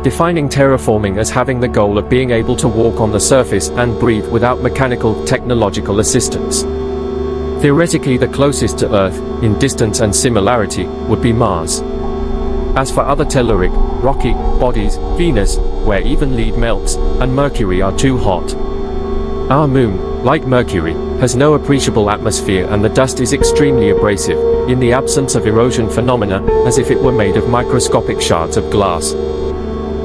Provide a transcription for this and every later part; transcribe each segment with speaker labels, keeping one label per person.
Speaker 1: defining terraforming as having the goal of being able to walk on the surface and breathe without mechanical, technological assistance. Theoretically, the closest to Earth, in distance and similarity, would be Mars. As for other telluric, rocky, bodies, Venus, where even lead melts, and Mercury are too hot. Our Moon, like Mercury, has no appreciable atmosphere and the dust is extremely abrasive, in the absence of erosion phenomena, as if it were made of microscopic shards of glass.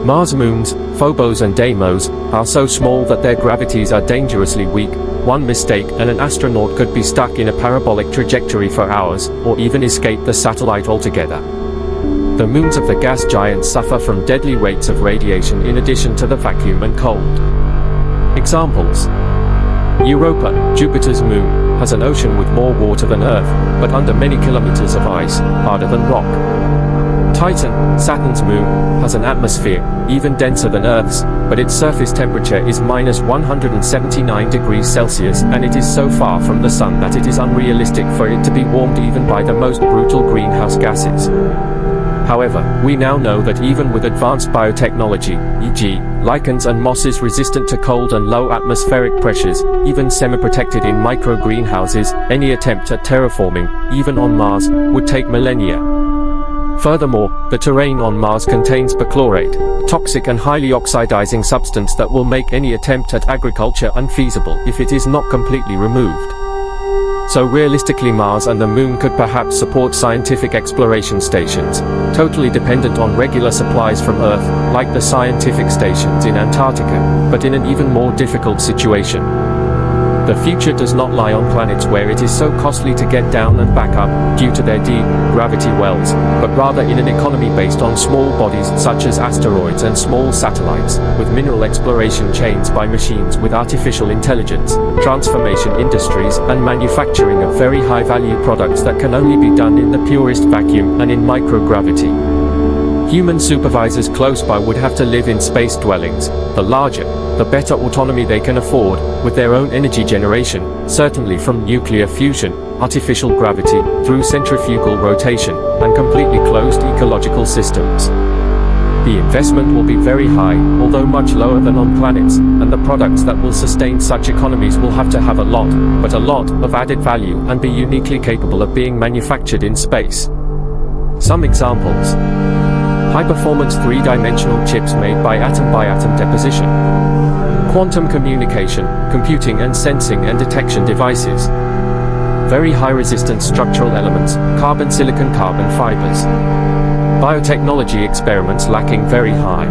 Speaker 1: Mars moons, Phobos and Deimos, are so small that their gravities are dangerously weak. One mistake and an astronaut could be stuck in a parabolic trajectory for hours, or even escape the satellite altogether. The moons of the gas giants suffer from deadly rates of radiation in addition to the vacuum and cold. Examples: Europa, Jupiter's moon, has an ocean with more water than Earth, but under many kilometers of ice, harder than rock. Titan, Saturn's moon, has an atmosphere, even denser than Earth's, but its surface temperature is -179 degrees Celsius and it is so far from the Sun that it is unrealistic for it to be warmed even by the most brutal greenhouse gases. However, we now know that even with advanced biotechnology, e.g., lichens and mosses resistant to cold and low atmospheric pressures, even semi-protected in micro-greenhouses, any attempt at terraforming, even on Mars, would take millennia. Furthermore, the terrain on Mars contains perchlorate, a toxic and highly oxidizing substance that will make any attempt at agriculture unfeasible if it is not completely removed. So realistically, Mars and the Moon could perhaps support scientific exploration stations, totally dependent on regular supplies from Earth, like the scientific stations in Antarctica, but in an even more difficult situation. The future does not lie on planets where it is so costly to get down and back up, due to their deep, gravity wells, but rather in an economy based on small bodies such as asteroids and small satellites, with mineral exploration chains by machines with artificial intelligence, transformation industries and manufacturing of very high-value products that can only be done in the purest vacuum and in microgravity. Human supervisors close by would have to live in space dwellings, the larger, the better autonomy they can afford, with their own energy generation, certainly from nuclear fusion, artificial gravity, through centrifugal rotation, and completely closed ecological systems. The investment will be very high, although much lower than on planets, and the products that will sustain such economies will have to have a lot, but a lot, of added value and be uniquely capable of being manufactured in space. Some examples: high-performance three-dimensional chips made by atom deposition. Quantum communication, computing and sensing and detection devices. Very high-resistance structural elements, carbon-silicon carbon fibers. Biotechnology experiments lacking very high